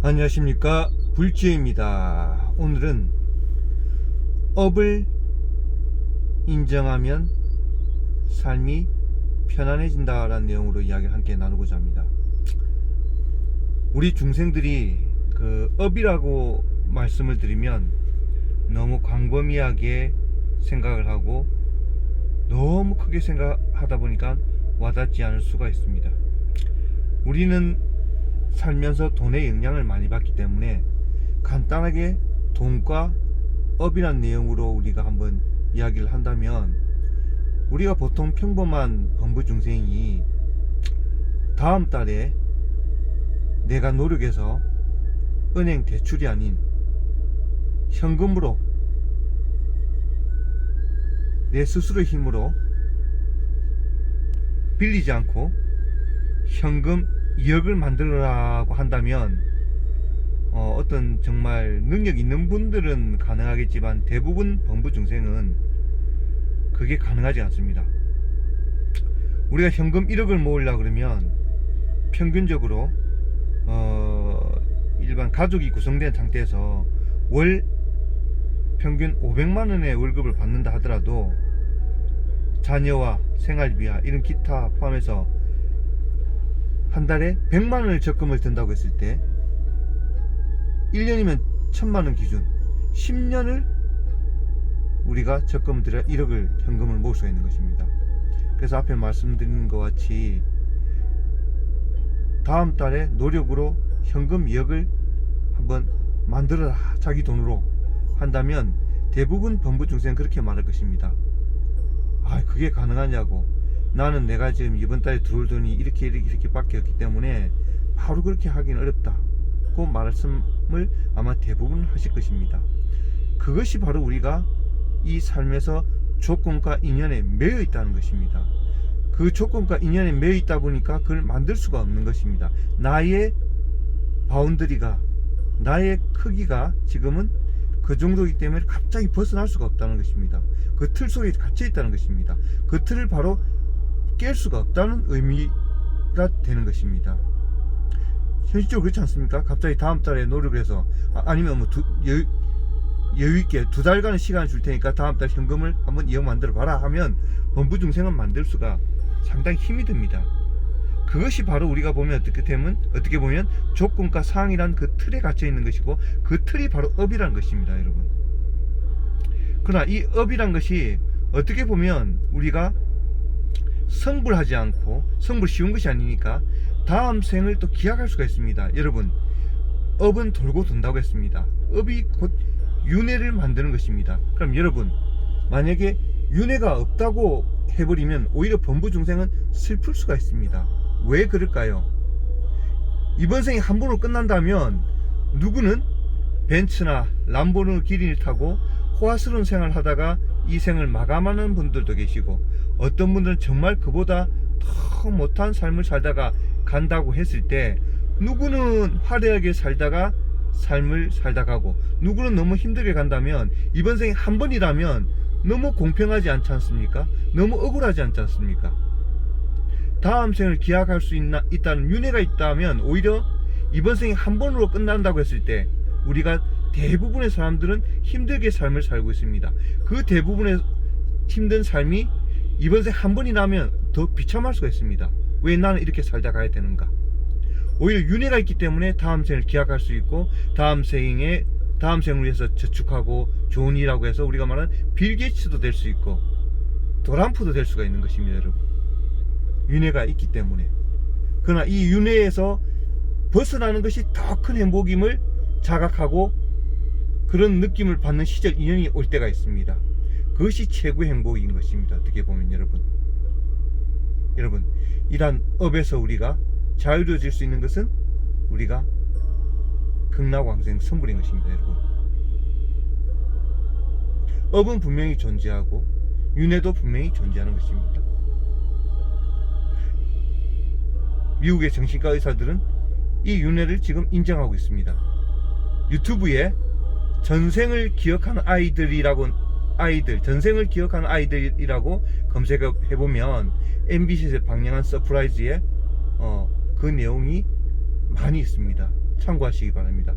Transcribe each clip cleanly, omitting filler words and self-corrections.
안녕하십니까, 불지입니다. 오늘은 업을 인정하면 삶이 편안해진다 라는 내용으로 이야기를 함께 나누고자 합니다. 우리 중생들이 그 업이라고 말씀을 드리면 너무 광범위하게 생각을 하고 너무 크게 생각하다 보니까 와닿지 않을 수가 있습니다. 우리는 살면서 돈의 영향을 많이 받기 때문에 간단하게 돈과 업이란 내용으로 우리가 한번 이야기를 한다면, 우리가 보통 평범한 범부 중생이 다음 달에 내가 노력해서 은행 대출이 아닌 현금으로 내 스스로의 힘으로 빌리지 않고 현금 2억을 만들라고 한다면 어떤 정말 능력 있는 분들은 가능하겠지만 대부분 범부 중생은 그게 가능하지 않습니다. 우리가 현금 1억을 모으려고 그러면 평균적으로 일반 가족이 구성된 상태에서 월 평균 500만원의 월급을 받는다 하더라도 자녀와 생활비와 이런 기타 포함해서 한 달에 100만원을 적금을 든다고 했을 때 1년이면 1000만원 기준 10년을 우리가 적금을 들여 1억을 현금을 모을 수 있는 것입니다. 그래서 앞에 말씀드린 것 같이 다음 달에 노력으로 현금 2억을 한번 만들어라, 자기 돈으로 한다면 대부분 범부 중생은 그렇게 말할 것입니다. 그게 가능하냐고, 나는 내가 지금 이번 달에 들어올 돈이 이렇게 밖에 없기 때문에 바로 그렇게 하기는 어렵다 그 말씀을 아마 대부분 하실 것입니다. 그것이 바로 우리가 이 삶에서 조건과 인연에 매여 있다는 것입니다. 그 조건과 인연에 매여 있다 보니까 그걸 만들 수가 없는 것입니다. 나의 바운더리가, 나의 크기가 지금은 그 정도이기 때문에 갑자기 벗어날 수가 없다는 것입니다. 그 틀 속에 갇혀 있다는 것입니다. 그 틀을 바로 깰 수가 없다는 의미가 되는 것입니다. 현실적으로 그렇지 않습니까? 갑자기 다음 달에 노력을 해서 아니면 뭐 여유있게 2달간의 시간을 줄 테니까 다음 달 현금을 한번 2억 만들어 봐라 하면 범부 중생은 만들 수가 상당히 힘이 듭니다. 그것이 바로 우리가 보면 어떻게 보면 조건과 상황이란 그 틀에 갇혀 있는 것이고, 그 틀이 바로 업이라는 것입니다, 여러분. 그러나 이 업이란 것이 어떻게 보면 우리가 성불하지 않고, 성불 쉬운 것이 아니니까 다음 생을 또 기약할 수가 있습니다. 여러분, 업은 돌고 돈다고 했습니다. 업이 곧 윤회를 만드는 것입니다. 그럼 여러분, 만약에 윤회가 없다고 해버리면 오히려 범부 중생은 슬플 수가 있습니다. 왜 그럴까요? 이번 생이 한 번으로 끝난다면 누구는 벤츠나 람보르기니를 타고 호화스러운 생활을 하다가 이 생을 마감하는 분들도 계시고, 어떤 분들은 정말 그보다 더 못한 삶을 살다가 간다고 했을 때, 누구는 화려하게 살다가 삶을 살다 가고, 누구는 너무 힘들게 간다면 이번 생이 한 번이라면 너무 공평하지 않지 않습니까? 너무 억울하지 않지 않습니까? 다음 생을 기약할 수 있다는 윤회가 있다면 오히려 이번 생이 한 번으로 끝난다고 했을 때 우리가 대부분의 사람들은 힘들게 삶을 살고 있습니다. 그 대부분의 힘든 삶이 이번 생 한 번이라면 더 비참할 수가 있습니다. 왜 나는 이렇게 살다 가야 되는가? 오히려 윤회가 있기 때문에 다음 생을 기약할 수 있고, 다음 생을 위해서 저축하고 좋은 일이라고 해서 우리가 말하는 빌 게이츠도 될 수 있고 도람프도 될 수가 있는 것입니다, 여러분. 윤회가 있기 때문에. 그러나 이 윤회에서 벗어나는 것이 더 큰 행복임을 자각하고 그런 느낌을 받는 시절, 인연이 올 때가 있습니다. 그것이 최고의 행복인 것입니다. 어떻게 보면 여러분, 이러한 업에서 우리가 자유로워질 수 있는 것은 우리가 극락왕생 성불인 것입니다, 여러분. 업은 분명히 존재하고 윤회도 분명히 존재하는 것입니다. 미국의 정신과 의사들은 이 윤회를 지금 인정하고 있습니다. 유튜브에 전생을 기억하는 전생을 기억하는 아이들이라고 검색해보면 MBC에서 방영한 서프라이즈에 그 내용이 많이 있습니다. 참고하시기 바랍니다.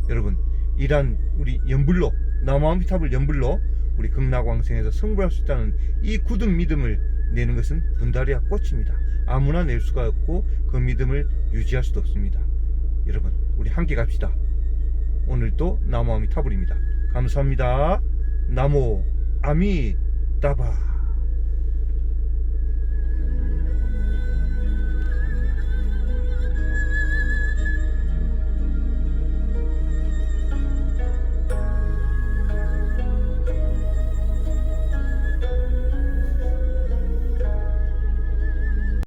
여러분, 이러한 우리 연불로, 나무아미탑을 연불로 우리 극락왕생에서 성불할 수 있다는 이 굳은 믿음을 내는 것은 분다리아 꽃입니다. 아무나 낼 수가 없고 그 믿음을 유지할 수도 없습니다. 여러분, 우리 함께 갑시다. 오늘도 나무아미타불입니다. 감사합니다. 나무 아미따바.